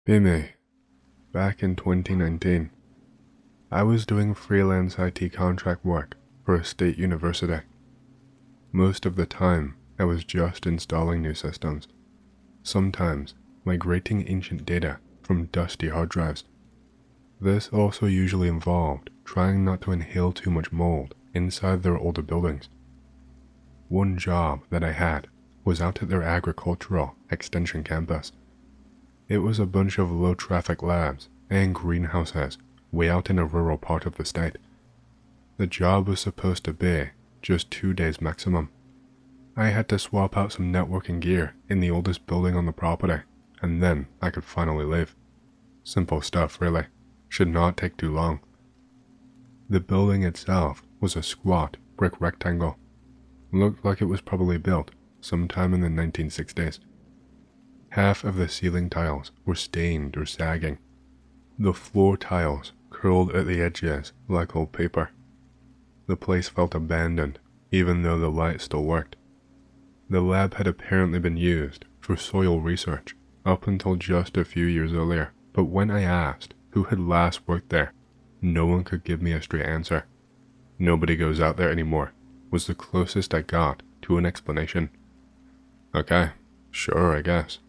Me, back in 2019, I was doing freelance IT contract work for a state university. Most of the time, I was just installing new systems, sometimes migrating ancient data from dusty hard drives. This also usually involved trying not to inhale too much mold inside their older buildings. One job that I had was out at their agricultural extension campus. It was a bunch of low-traffic labs and greenhouses way out in a rural part of the state. The job was supposed to be just 2 days maximum. I had to swap out some networking gear in the oldest building on the property, and then I could finally leave. Simple stuff, really. Should not take too long. The building itself was a squat brick rectangle. Looked like it was probably built sometime in the 1960s. Half of the ceiling tiles were stained or sagging. The floor tiles curled at the edges like old paper. The place felt abandoned, even though the light still worked. The lab had apparently been used for soil research up until just a few years earlier, but when I asked who had last worked there, no one could give me a straight answer. Nobody goes out there anymore, was the closest I got to an explanation. Okay, sure, I guess.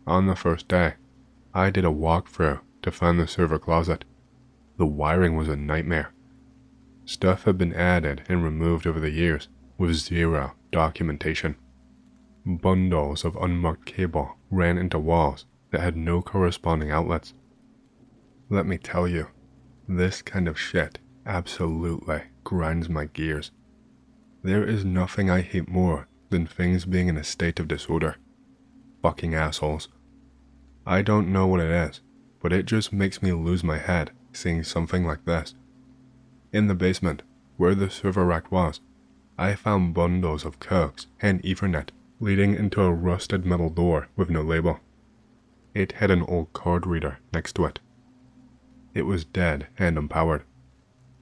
On the first day, I did a walkthrough to find the server closet. The wiring was a nightmare. Stuff had been added and removed over the years with zero documentation. Bundles of unmarked cable ran into walls that had no corresponding outlets. Let me tell you, this kind of shit absolutely grinds my gears. There is nothing I hate more than things being in a state of disorder. Fucking assholes. I don't know what it is, but it just makes me lose my head seeing something like this. In the basement, where the server rack was, I found bundles of coax and Ethernet leading into a rusted metal door with no label. It had an old card reader next to it. It was dead and unpowered.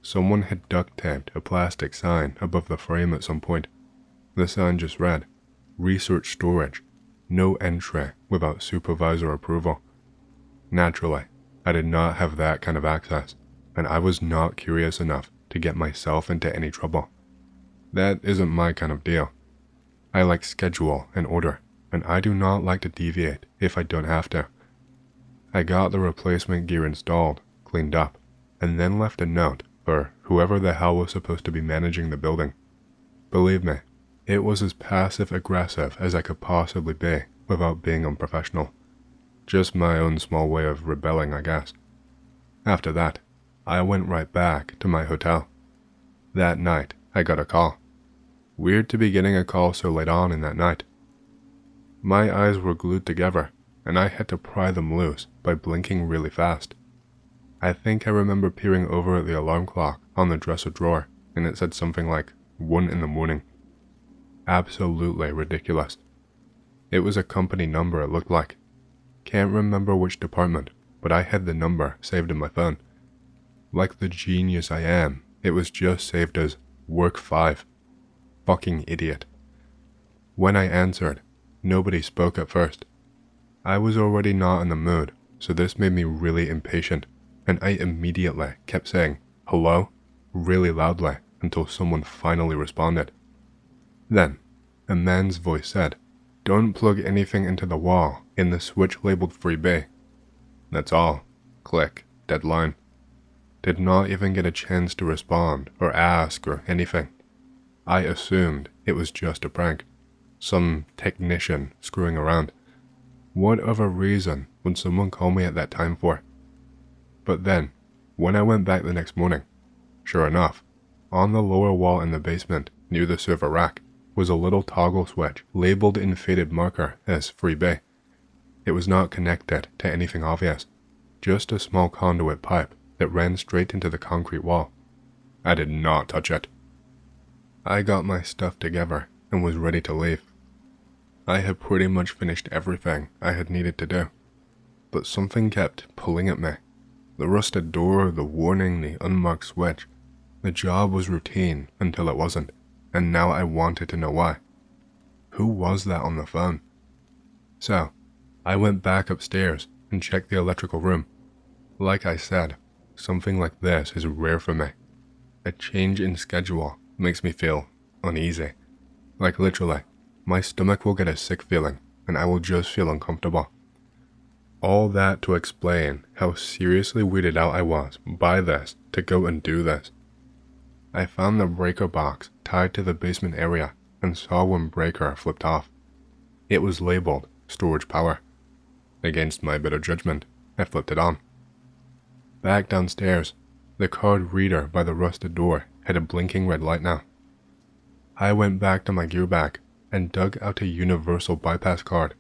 Someone had duct taped a plastic sign above the frame at some point. The sign just read, "Research Storage. No entry without supervisor approval." Naturally, I did not have that kind of access, and I was not curious enough to get myself into any trouble. That isn't my kind of deal. I like schedule and order, and I do not like to deviate if I don't have to. I got the replacement gear installed, cleaned up, and then left a note for whoever the hell was supposed to be managing the building. Believe me, it was as passive-aggressive as I could possibly be without being unprofessional. Just my own small way of rebelling, I guess. After that, I went right back to my hotel. That night, I got a call. Weird to be getting a call so late on in that night. My eyes were glued together, and I had to pry them loose by blinking really fast. I think I remember peering over at the alarm clock on the dresser drawer, and it said something like 1 in the morning. Absolutely ridiculous. It was a company number, it looked like. Can't remember which department, but I had the number saved in my phone. Like the genius I am, it was just saved as Work 5. Fucking idiot. When I answered, nobody spoke at first. I was already not in the mood, so this made me really impatient, and I immediately kept saying, "Hello?" really loudly until someone finally responded. Then, a man's voice said, "Don't plug anything into the wall in the switch labeled 3B. That's all. Click. Deadline." Did not even get a chance to respond or ask or anything. I assumed it was just a prank. Some technician screwing around. What other reason would someone call me at that time for? But then, when I went back the next morning, sure enough, on the lower wall in the basement near the server rack was a little toggle switch labeled in faded marker as 3B. It was not connected to anything obvious, just a small conduit pipe that ran straight into the concrete wall. I did not touch it. I got my stuff together and was ready to leave. I had pretty much finished everything I had needed to do, but something kept pulling at me. The rusted door, the warning, the unmarked switch. The job was routine until it wasn't, and now I wanted to know why. Who was that on the phone? So, I went back upstairs and checked the electrical room. Like I said, something like this is rare for me. A change in schedule makes me feel uneasy. Like literally, my stomach will get a sick feeling and I will just feel uncomfortable. All that to explain how seriously weirded out I was by this to go and do this. I found the breaker box tied to the basement area and saw one breaker flipped off. It was labeled storage power. Against my better judgment, I flipped it on. Back downstairs, the card reader by the rusted door had a blinking red light now. I went back to my gear bag and dug out a universal bypass card.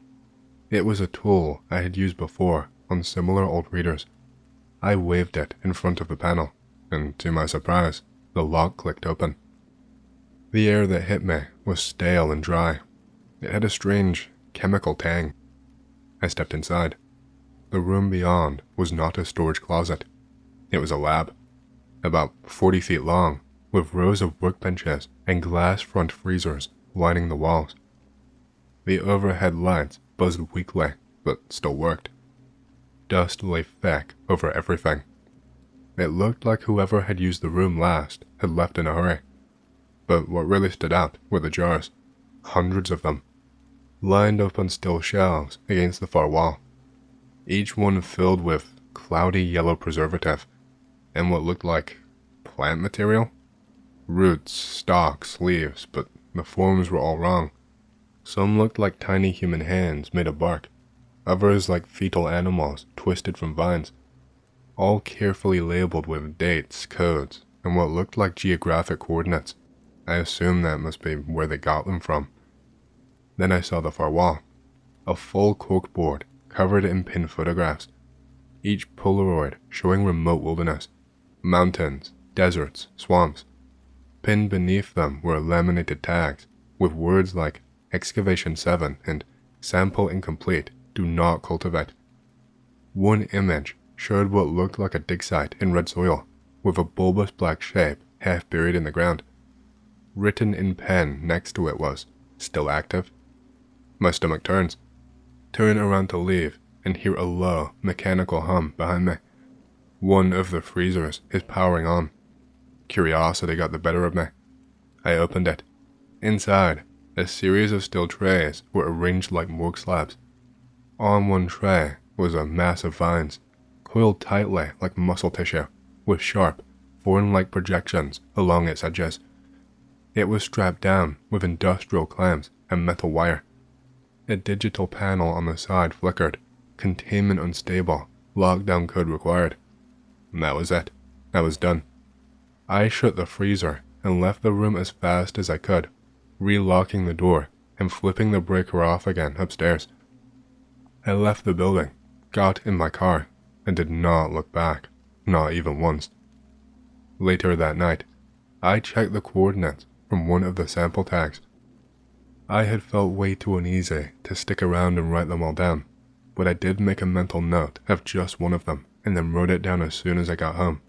It was a tool I had used before on similar old readers. I waved it in front of the panel, and to my surprise, the lock clicked open. The air that hit me was stale and dry. It had a strange, chemical tang. I stepped inside. The room beyond was not a storage closet. It was a lab, about 40 feet long, with rows of workbenches and glass front freezers lining the walls. The overhead lights buzzed weakly, but still worked. Dust lay thick over everything. It looked like whoever had used the room last had left in a hurry. But what really stood out were the jars, hundreds of them, lined up on steel shelves against the far wall, each one filled with cloudy yellow preservative and what looked like plant material. Roots, stalks, leaves, but the forms were all wrong. Some looked like tiny human hands made of bark, others like fetal animals twisted from vines, all carefully labeled with dates, codes, and what looked like geographic coordinates. I assumed that must be where they got them from. Then I saw the far wall, a full corkboard covered in pinned photographs, each Polaroid showing remote wilderness, mountains, deserts, swamps. Pinned beneath them were laminated tags with words like Excavation 7 and Sample Incomplete, Do Not Cultivate. One image showed what looked like a dig site in red soil, with a bulbous black shape half buried in the ground. Written in pen next to it was, Still Active. My stomach turns. Turn around to leave and hear a low, mechanical hum behind me. One of the freezers is powering on. Curiosity got the better of me. I opened it. Inside, a series of steel trays were arranged like morgue slabs. On one tray was a mass of vines, coiled tightly like muscle tissue, with sharp, thorn-like projections along its edges. It was strapped down with industrial clamps and metal wire. A digital panel on the side flickered, containment unstable, lockdown code required. And that was it. I was done. I shut the freezer and left the room as fast as I could, relocking the door and flipping the breaker off again upstairs. I left the building, got in my car, and did not look back, not even once. Later that night, I checked the coordinates from one of the sample tags. I had felt way too uneasy to stick around and write them all down, but I did make a mental note of just one of them and then wrote it down as soon as I got home.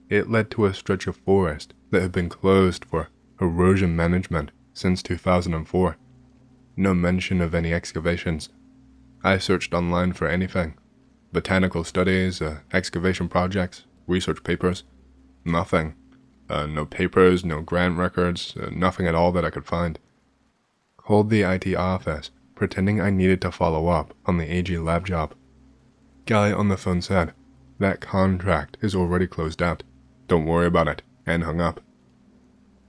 It led to a stretch of forest that had been closed for erosion management since 2004. No mention of any excavations. I searched online for anything. Botanical studies, excavation projects, research papers. Nothing. No papers, no grant records, nothing at all that I could find. Called the IT office, pretending I needed to follow up on the AG lab job. Guy on the phone said, "That contract is already closed out. Don't worry about it," and hung up.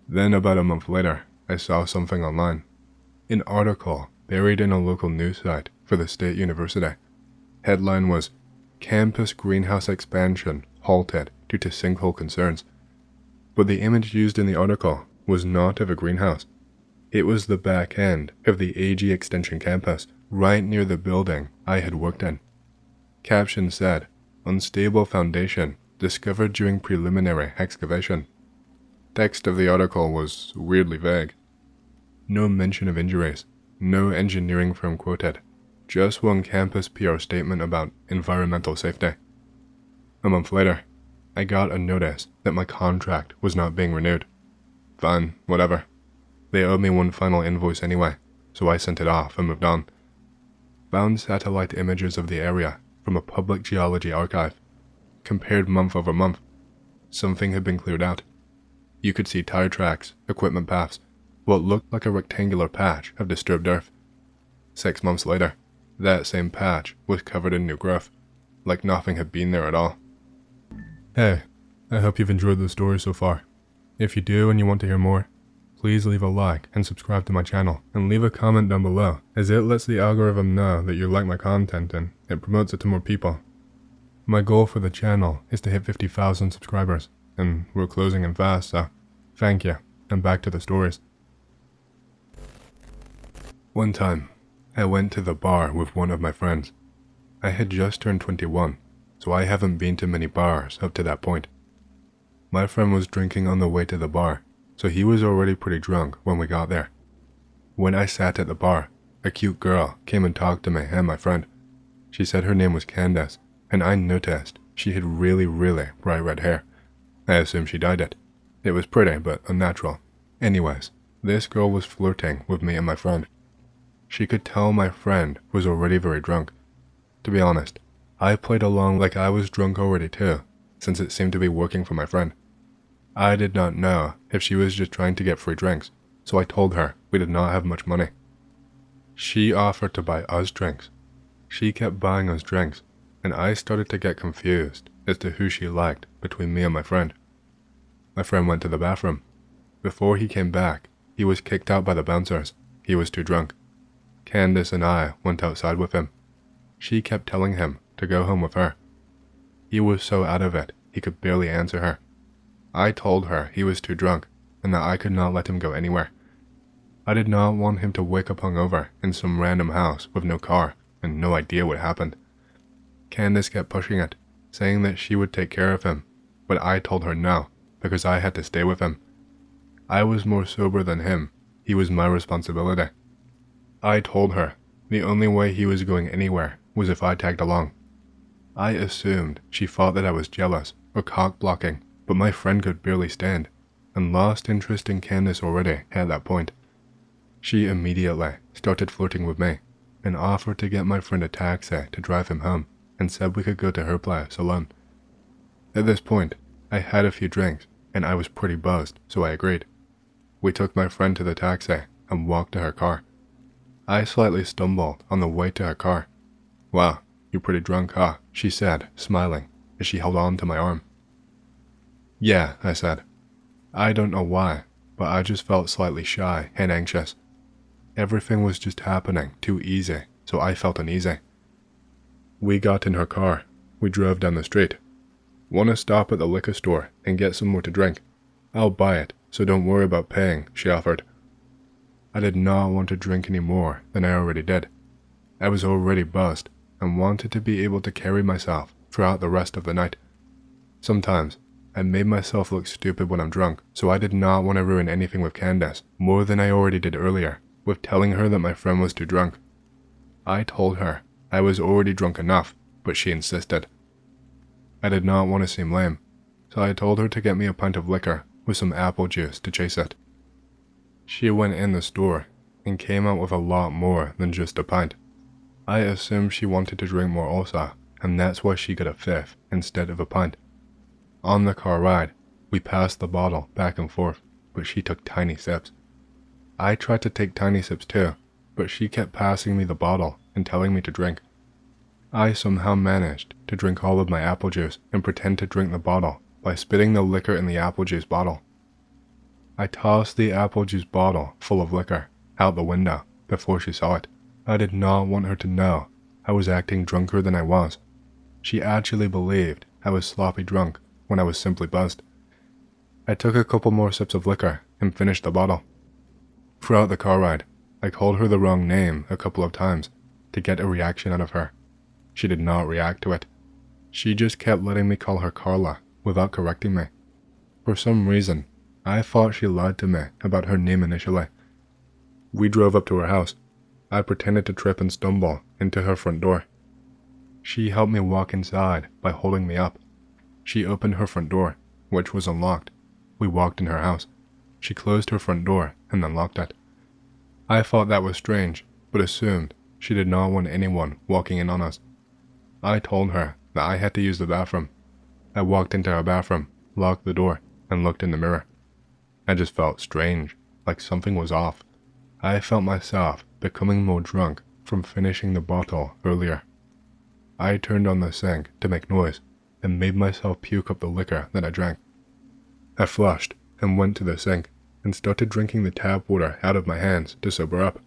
Then about a month later, I saw something online. An article buried in a local news site for the state university. Headline was, "Campus Greenhouse Expansion Halted Due to Sinkhole Concerns." But the image used in the article was not of a greenhouse. It was the back end of the AG Extension campus, right near the building I had worked in. Caption said, "Unstable foundation discovered during preliminary excavation." Text of the article was weirdly vague. No mention of injuries, no engineering firm quoted, just one campus PR statement about environmental safety. A month later, I got a notice that my contract was not being renewed. Fine, whatever. They owed me one final invoice anyway, so I sent it off and moved on. Found satellite images of the area from a public geology archive. Compared month over month, something had been cleared out. You could see tire tracks, equipment paths, what looked like a rectangular patch of disturbed earth. 6 months later, that same patch was covered in new growth, like nothing had been there at all. Hey, I hope you've enjoyed the story so far. If you do and you want to hear more, please leave a like and subscribe to my channel, and leave a comment down below, as it lets the algorithm know that you like my content and it promotes it to more people. My goal for the channel is to hit 50,000 subscribers, and we're closing in fast, so thank you, and back to the stories. One time, I went to the bar with one of my friends. I had just turned 21, so I haven't been to many bars up to that point. My friend was drinking on the way to the bar, so he was already pretty drunk when we got there. When I sat at the bar, a cute girl came and talked to me and my friend. She said her name was Candace, and I noticed she had really bright red hair. I assumed she dyed it. It was pretty, but unnatural. Anyways, this girl was flirting with me and my friend. She could tell my friend was already very drunk. To be honest, I played along like I was drunk already too, since it seemed to be working for my friend. I did not know if she was just trying to get free drinks, so I told her we did not have much money. She offered to buy us drinks. She kept buying us drinks, and I started to get confused as to who she liked between me and my friend. My friend went to the bathroom. Before he came back, he was kicked out by the bouncers. He was too drunk. Candace and I went outside with him. She kept telling him to go home with her. He was so out of it, he could barely answer her. I told her he was too drunk and that I could not let him go anywhere. I did not want him to wake up hungover in some random house with no car and no idea what happened. Candace kept pushing it, saying that she would take care of him, but I told her no, because I had to stay with him. I was more sober than him. He was my responsibility. I told her the only way he was going anywhere was if I tagged along. I assumed she thought that I was jealous or cock-blocking, but my friend could barely stand, and lost interest in Candace already at that point. She immediately started flirting with me, and offered to get my friend a taxi to drive him home, and said we could go to her place alone. At this point, I had a few drinks, and I was pretty buzzed, so I agreed. We took my friend to the taxi and walked to her car. I slightly stumbled on the way to her car. "Wow, you're pretty drunk, huh?" she said, smiling, as she held on to my arm. "Yeah," I said. I don't know why, but I just felt slightly shy and anxious. Everything was just happening too easy, so I felt uneasy. We got in her car. We drove down the street. "Want to stop at the liquor store and get some more to drink? I'll buy it, so don't worry about paying," she offered. I did not want to drink any more than I already did. I was already buzzed and wanted to be able to carry myself throughout the rest of the night. Sometimes, I made myself look stupid when I'm drunk, so I did not want to ruin anything with Candace more than I already did earlier, with telling her that my friend was too drunk. I told her I was already drunk enough, but she insisted. I did not want to seem lame, so I told her to get me a pint of liquor with some apple juice to chase it. She went in the store and came out with a lot more than just a pint. I assumed she wanted to drink more also, and that's why she got a fifth instead of a pint. On the car ride, we passed the bottle back and forth, but she took tiny sips. I tried to take tiny sips too, but she kept passing me the bottle and telling me to drink. I somehow managed to drink all of my apple juice and pretend to drink the bottle by spitting the liquor in the apple juice bottle. I tossed the apple juice bottle full of liquor out the window before she saw it. I did not want her to know I was acting drunker than I was. She actually believed I was sloppy drunk when I was simply buzzed. I took a couple more sips of liquor and finished the bottle. Throughout the car ride, I called her the wrong name a couple of times to get a reaction out of her. She did not react to it. She just kept letting me call her Carla without correcting me. For some reason, I thought she lied to me about her name initially. We drove up to her house. I pretended to trip and stumble into her front door. She helped me walk inside by holding me up. She opened her front door, which was unlocked. We walked in her house. She closed her front door and then locked it. I thought that was strange, but assumed she did not want anyone walking in on us. I told her that I had to use the bathroom. I walked into her bathroom, locked the door, and looked in the mirror. I just felt strange, like something was off. I felt myself becoming more drunk from finishing the bottle earlier. I turned on the sink to make noise and made myself puke up the liquor that I drank. I flushed and went to the sink and started drinking the tap water out of my hands to sober up.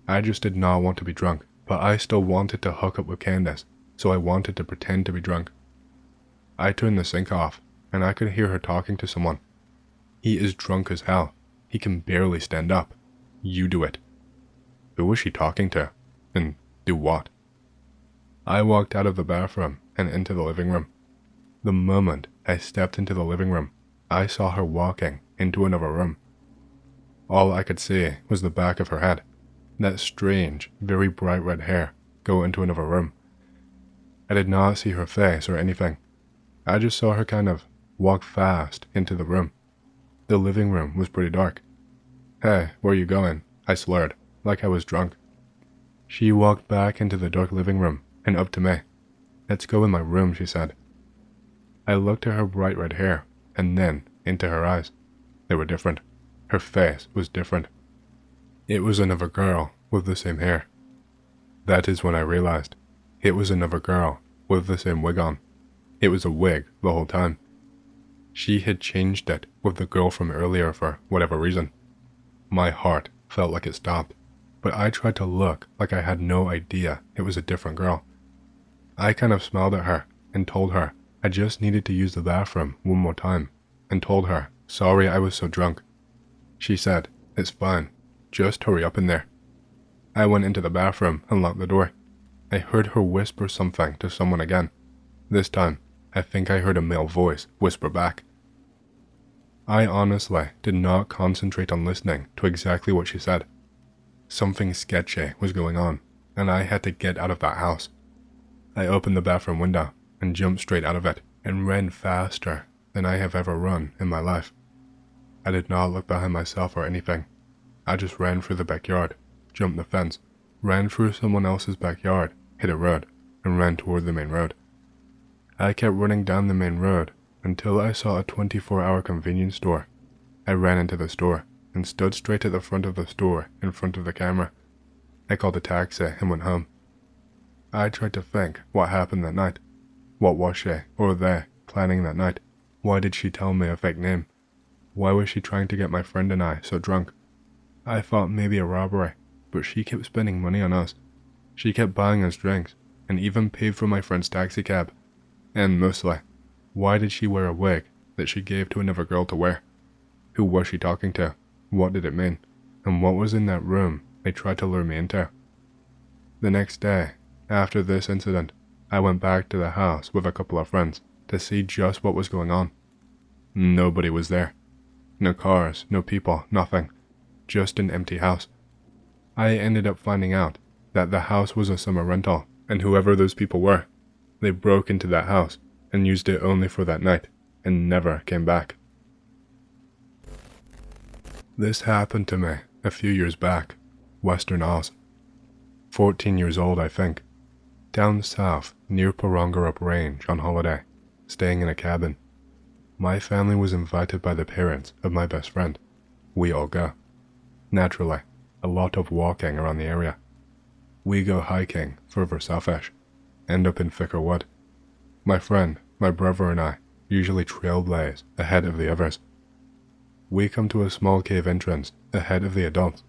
I just did not want to be drunk, but I still wanted to hook up with Candace, so I wanted to pretend to be drunk. I turned the sink off, and I could hear her talking to someone. He is drunk as hell. He can barely stand up. You do it. Who was she talking to? And do what? I walked out of the bathroom and into the living room. The moment I stepped into the living room, I saw her walking into another room. All I could see was the back of her head, that strange, very bright red hair go into another room. I did not see her face or anything. I just saw her kind of walk fast into the room. The living room was pretty dark. Hey, where are you going? I slurred, like I was drunk. She walked back into the dark living room and up to me. Let's go in my room, she said. I looked at her bright red hair and then into her eyes. They were different. Her face was different. It was another girl with the same hair. That is when I realized. It was another girl with the same wig on. It was a wig the whole time. She had changed it with the girl from earlier for whatever reason. My heart felt like it stopped, but I tried to look like I had no idea it was a different girl. I kind of smiled at her and told her I just needed to use the bathroom one more time, and told her sorry I was so drunk. She said, "It's fine, just hurry up in there." I went into the bathroom and locked the door. I heard her whisper something to someone again. This time, I think I heard a male voice whisper back. I honestly did not concentrate on listening to exactly what she said. Something sketchy was going on, and I had to get out of that house. I opened the bathroom window and jumped straight out of it and ran faster than I have ever run in my life. I did not look behind myself or anything. I just ran through the backyard, jumped the fence, ran through someone else's backyard, hit a road, and ran toward the main road. I kept running down the main road until I saw a 24-hour convenience store. I ran into the store and stood straight at the front of the store in front of the camera. I called a taxi and went home. I tried to think what happened that night. What was she, or they, planning that night? Why did she tell me a fake name? Why was she trying to get my friend and I so drunk? I thought maybe a robbery, but she kept spending money on us. She kept buying us drinks, and even paid for my friend's taxi cab. And mostly, why did she wear a wig that she gave to another girl to wear? Who was she talking to? What did it mean? And what was in that room they tried to lure me into? The next day, after this incident, I went back to the house with a couple of friends to see just what was going on. Nobody was there. No cars, no people, nothing. Just an empty house. I ended up finding out that the house was a summer rental, and whoever those people were, they broke into that house and used it only for that night and never came back. This happened to me a few years back, Western Oz. 14 years old, I think. Down south, near Parangarup Range on holiday, staying in a cabin. My family was invited by the parents of my best friend. We all go. Naturally, a lot of walking around the area. We go hiking further southish, end up in thicker wood. My friend, my brother and I usually trailblaze ahead of the others. We come to a small cave entrance ahead of the adults.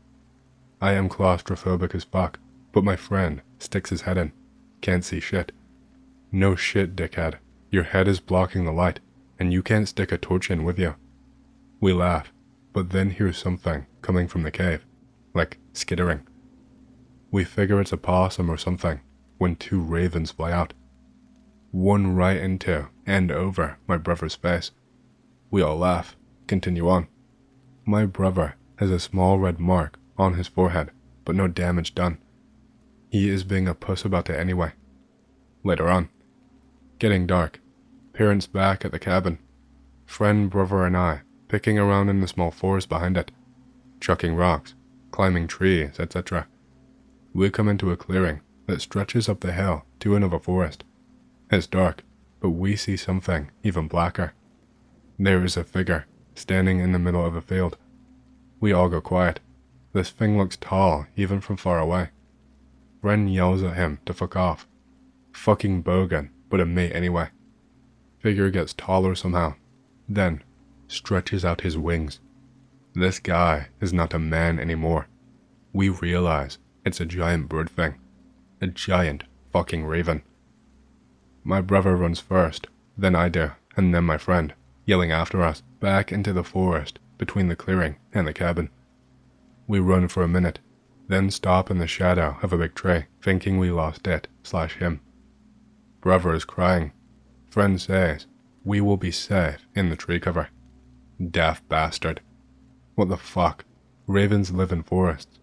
I am claustrophobic as fuck, but my friend sticks his head in. Can't see shit. No shit, dickhead. Your head is blocking the light, and you can't stick a torch in with you. We laugh, but then hear something coming from the cave, like skittering. We figure it's a possum or something, when two ravens fly out. One right into and over my brother's face. We all laugh, continue on. My brother has a small red mark on his forehead, but no damage done. He is being a puss about it anyway. Later on, getting dark, parents back at the cabin, friend, brother and I picking around in the small forest behind it, chucking rocks, climbing trees, etc. We come into a clearing that stretches up the hill to another forest It's dark, but we see something even blacker. There is a figure standing in the middle of a field. We all go quiet. This thing looks tall even from far away. Ren yells at him to fuck off. Fucking bogan, but a mate anyway. Figure gets taller somehow, then stretches out his wings. This guy is not a man anymore. We realize it's a giant bird thing. A giant fucking raven. My brother runs first, then I do, and then my friend, yelling after us, back into the forest between the clearing and the cabin. We run for a minute, then stop in the shadow of a big tree, thinking we lost it/him. Brother is crying. Friend says, we will be safe in the tree cover. Deaf bastard. What the fuck? Ravens live in forests.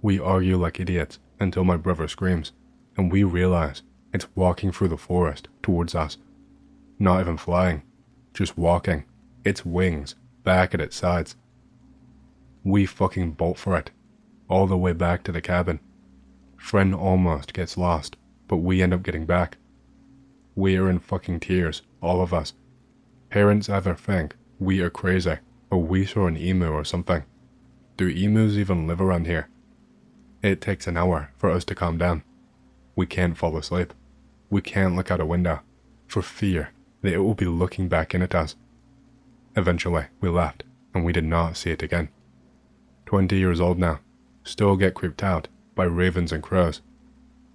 We argue like idiots until my brother screams, and we realize it's walking through the forest towards us. Not even flying, just walking, its wings back at its sides. We fucking bolt for it, all the way back to the cabin. Friend almost gets lost, but we end up getting back. We are in fucking tears, all of us. Parents either think we are crazy, or we saw an emu or something. Do emus even live around here? It takes an hour for us to calm down. We can't fall asleep. We can't look out a window, for fear that it will be looking back in at us. Eventually, we left, and we did not see it again. 20 years old now, still get creeped out by ravens and crows.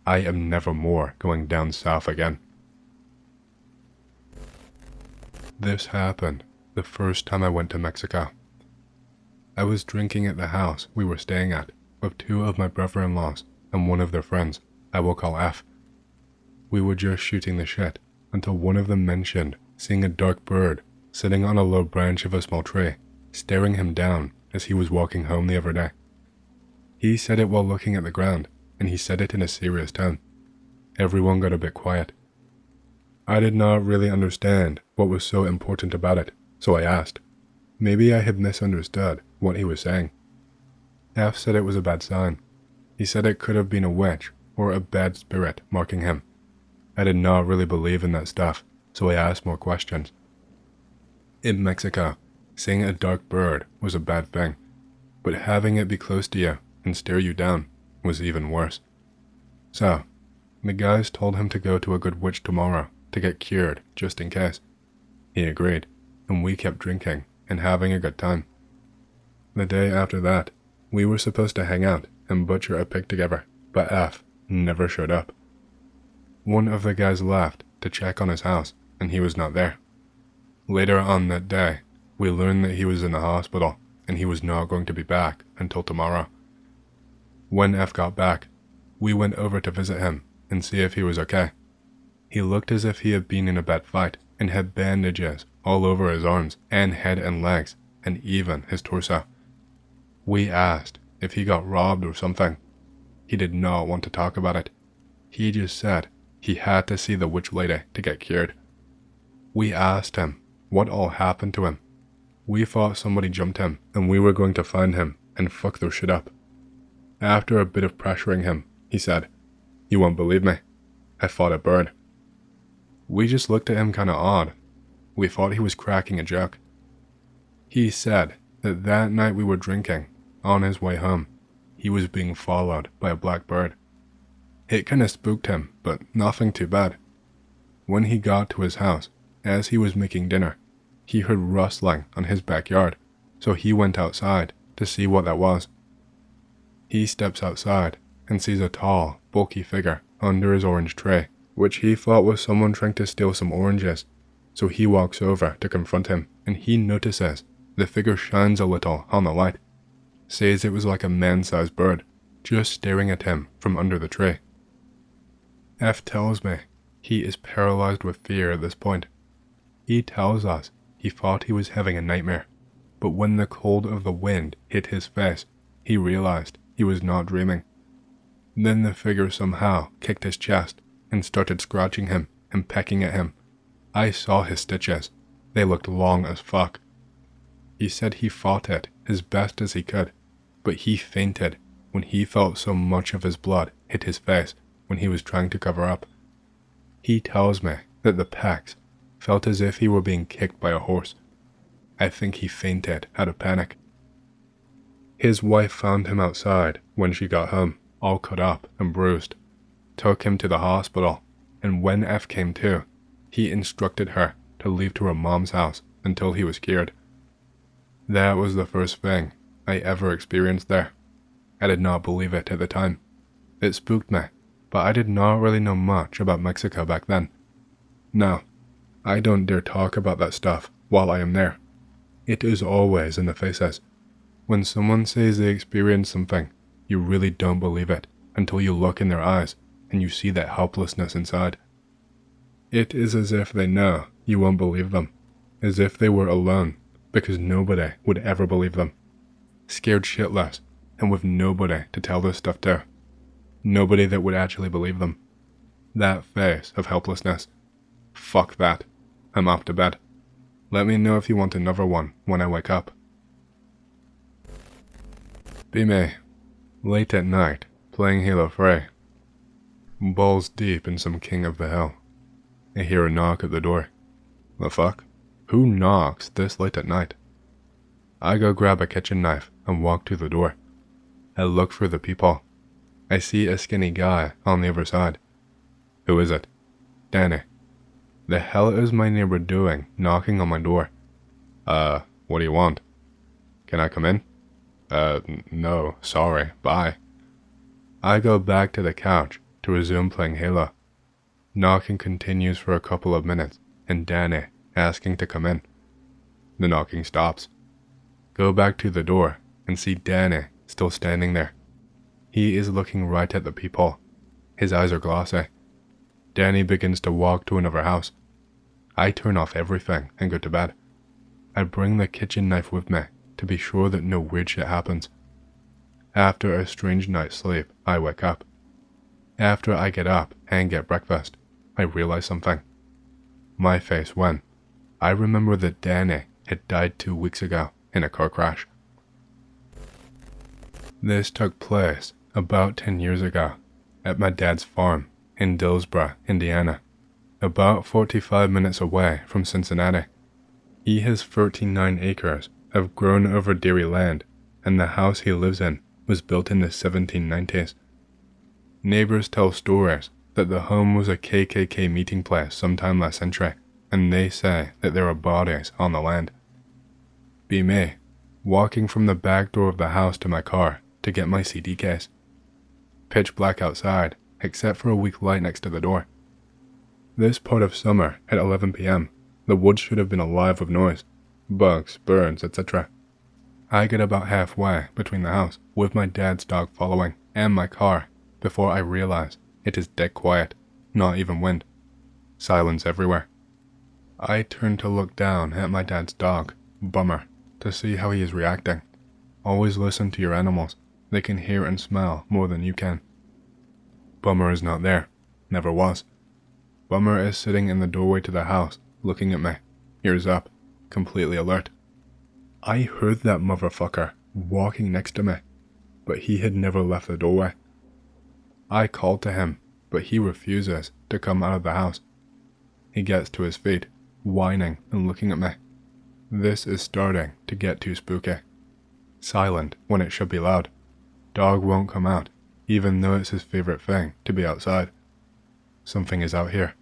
I am never more going down south again. This happened the first time I went to Mexico. I was drinking at the house we were staying at with two of my brother-in-laws and one of their friends, I will call F. We were just shooting the shit until one of them mentioned seeing a dark bird sitting on a low branch of a small tree, staring him down as he was walking home the other day. He said it while looking at the ground, and he said it in a serious tone. Everyone got a bit quiet. I did not really understand what was so important about it, so I asked. Maybe I had misunderstood what he was saying. F said it was a bad sign. He said it could have been a witch or a bad spirit marking him. I did not really believe in that stuff, so I asked more questions. In Mexico, seeing a dark bird was a bad thing, but having it be close to you and stare you down was even worse. So, the guys told him to go to a good witch tomorrow to get cured just in case. He agreed, and we kept drinking and having a good time. The day after that, we were supposed to hang out and butcher a pig together, but F never showed up. One of the guys left to check on his house, and he was not there. Later on that day, we learned that he was in the hospital, and he was not going to be back until tomorrow. When F got back, we went over to visit him and see if he was okay. He looked as if he had been in a bad fight and had bandages all over his arms and head and legs, and even his torso. We asked if he got robbed or something. He did not want to talk about it. He just said he had to see the witch lady to get cured. We asked him what all happened to him. We thought somebody jumped him and we were going to find him and fuck their shit up. After a bit of pressuring him, he said, "You won't believe me. I fought a bird." We just looked at him kinda odd. We thought he was cracking a joke. He said that that night we were drinking, on his way home, he was being followed by a black bird. It kinda spooked him, but nothing too bad. When he got to his house, as he was making dinner, he heard rustling on his backyard, so he went outside to see what that was. He steps outside and sees a tall, bulky figure under his orange tray, which he thought was someone trying to steal some oranges. So he walks over to confront him, and he notices the figure shines a little on the light. Says it was like a man-sized bird, just staring at him from under the tree. F tells me he is paralyzed with fear at this point. He tells us he thought he was having a nightmare, but when the cold of the wind hit his face, he realized he was not dreaming. Then the figure somehow kicked his chest and started scratching him and pecking at him. I saw his stitches. They looked long as fuck. He said he fought it as best as he could, but he fainted when he felt so much of his blood hit his face when he was trying to cover up. He tells me that the pecs felt as if he were being kicked by a horse. I think he fainted out of panic. His wife found him outside when she got home, all cut up and bruised, took him to the hospital, and when F came to, he instructed her to leave to her mom's house until he was cured. That was the first thing I ever experienced there. I did not believe it at the time. It spooked me, but I did not really know much about Mexico back then. No, I don't dare talk about that stuff while I am there. It is always in the faces. When someone says they experienced something, you really don't believe it until you look in their eyes and you see that helplessness inside. It is as if they know you won't believe them, as if they were alone, because nobody would ever believe them. Scared shitless, and with nobody to tell this stuff to. Nobody that would actually believe them. That face of helplessness. Fuck that. I'm off to bed. Let me know if you want another one when I wake up. Be me. Late at night, playing Halo 3. Balls deep in some King of the Hill. I hear a knock at the door. The fuck? Who knocks this late at night? I go grab a kitchen knife and walk to the door. I look for the people. I see a skinny guy on the other side. Who is it? Danny. The hell is my neighbor doing knocking on my door? What do you want? Can I come in? No, sorry, bye. I go back to the couch to resume playing Halo. Knocking continues for a couple of minutes, and Danny asking to come in. The knocking stops. Go back to the door and see Danny still standing there. He is looking right at the people. His eyes are glossy. Danny begins to walk to another house. I turn off everything and go to bed. I bring the kitchen knife with me to be sure that no weird shit happens. After a strange night's sleep, I wake up. After I get up and get breakfast, I realize something. My face when I remember that Danny had died 2 weeks ago in a car crash. This took place about 10 years ago at my dad's farm in Dillsboro, Indiana, about 45 minutes away from Cincinnati. He has 39 acres of grown over dairy land, and the house he lives in was built in the 1790s. Neighbors tell stories that the home was a KKK meeting place sometime last century, and they say that there are bodies on the land. Be me, walking from the back door of the house to my car to get my CD case. Pitch black outside, except for a weak light next to the door. This part of summer, at 11 p.m., the woods should have been alive with noise, bugs, birds, etc. I get about halfway between the house, with my dad's dog following, and my car, before I realize it is dead quiet, not even wind. Silence everywhere. I turn to look down at my dad's dog, Bummer, to see how he is reacting. Always listen to your animals. They can hear and smell more than you can. Bummer is not there. Never was. Bummer is sitting in the doorway to the house, looking at me, ears up, completely alert. I heard that motherfucker walking next to me, but he had never left the doorway. I called to him, but he refuses to come out of the house. He gets to his feet, whining and looking at me. This is starting to get too spooky. Silent when it should be loud. Dog won't come out, even though it's his favorite thing to be outside. Something is out here.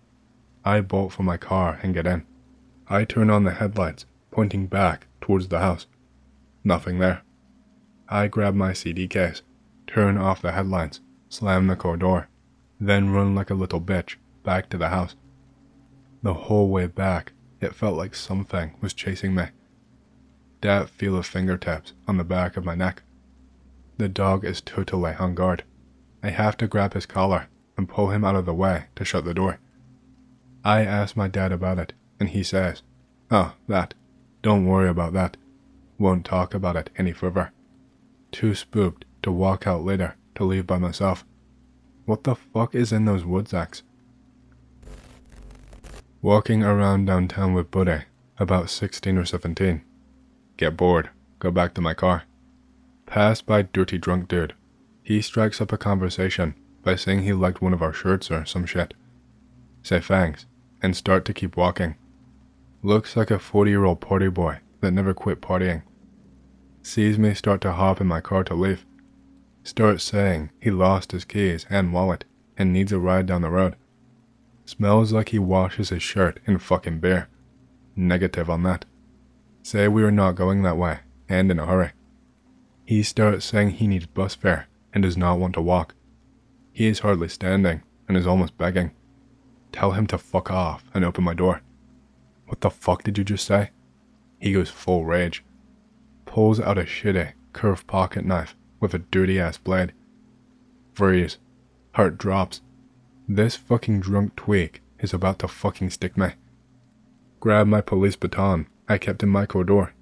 I bolt for my car and get in. I turn on the headlights, pointing back towards the house. Nothing there. I grab my CD case, turn off the headlights, slam the car door, then run like a little bitch back to the house. The whole way back, it felt like something was chasing me. That feel of fingertips on the back of my neck. The dog is totally on guard. I have to grab his collar and pull him out of the way to shut the door. I ask my dad about it, and he says, "Oh, that. Don't worry about that. Won't talk about it any further." Too spooked to walk out later to leave by myself. What the fuck is in those woodsacks? Walking around downtown with Buddy, about 16 or 17. Get bored, go back to my car. Pass by dirty drunk dude. He strikes up a conversation by saying he liked one of our shirts or some shit. say thanks, and start to keep walking. Looks like a 40-year-old party boy that never quit partying. Sees me start to hop in my car to leave. Starts saying he lost his keys and wallet and needs a ride down the road. Smells like he washes his shirt in fucking beer. Negative on that. Say we are not going that way, and in a hurry. He starts saying he needs bus fare and does not want to walk. He is hardly standing and is almost begging. Tell him to fuck off and open my door. What the fuck did you just say? He goes full rage. Pulls out a shitty, curved pocket knife with a dirty ass blade. Freeze. Heart drops. This fucking drunk tweak is about to fucking stick me. Grab my police baton I kept in my car door,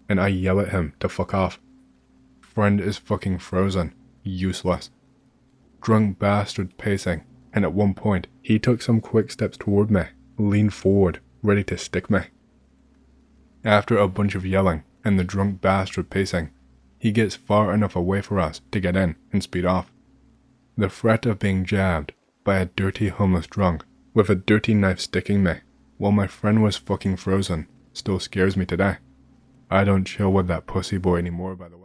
and I yell at him to fuck off. Friend is fucking frozen. Useless. Drunk bastard pacing, and at one point, he took some quick steps toward me, leaned forward, ready to stick me. After a bunch of yelling and the drunk bastard pacing, he gets far enough away for us to get in and speed off. The threat of being jabbed by a dirty homeless drunk with a dirty knife sticking me while my friend was fucking frozen still scares me today. I don't chill with that pussy boy anymore, by the way.